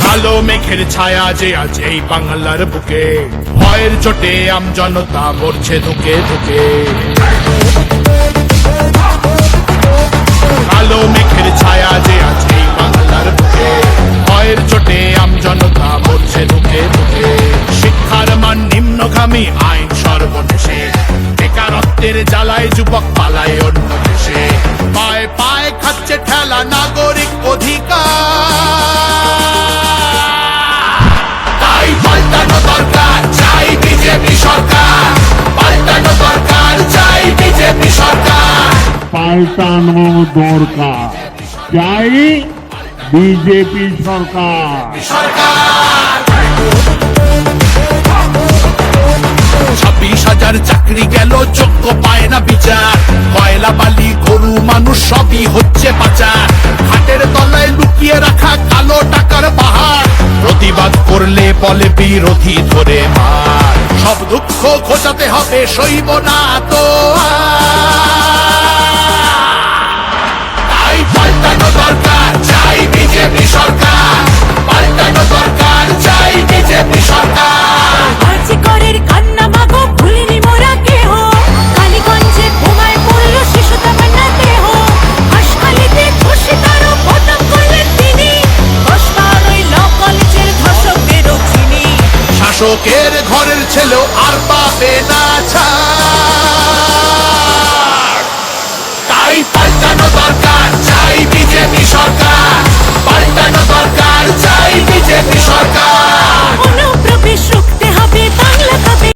কালো মেঘের ছায়া যে আজ এই বাংলার বুকে, ভয়ের চোটে আমজনতা মরছে ধুকে ধুকে। কালো মেঘের ছায়া যে আজ এই বাংলার বুকে, ভয়ের চোটে আমজনতা মরছে ধুকে ধুকে। শিক্ষার মান নিম্নগামী, আইন সর্বনেশে, বেকারত্বের জ্বালায় যুবক পালায় অন্য দেশে। পায়ে পায়ে খাচ্ছে ঠেলা নাগরিক অধিকার, তাই পাল্টানো দরকার, চাই বিজেপি সরকার। পাল্টানো দরকার, চাই বিজেপি সরকার। পাল্টানো দরকার, চাই বিজেপি সরকার। 26,000 চাকরি গেল, যোগ্য পায় না বিচার। কয়লা বালি গরু মানুষ সবই হচ্ছে পাচার। হাটের তলায় লুকিয়ে রাখা কালো টাকার পাহাড়, প্রতিবাদ করলে বলে বিরোধী ধরে মার। সব দুঃখ ঘোচাতে হবে, সইব না তো তাই পাল্টানো দরকার, চাই বিজেপি সরকার। পাল্টানো দরকার, চাই বিজেপি সরকার। আর্যিকরের কান্না মাগো ভুলিনি মোরা কেহ, কালীগঞ্জে বোমায় পড়ল শিশু তামান্না দেহ। হাসখালিতে ধর্ষিতারও বদনাম করলেন তিনি, কষ্টার ওই ল কলেজের ধর্ষকদেরও চিনি। শাসকের ঘরের ছেলেও আর পাবে না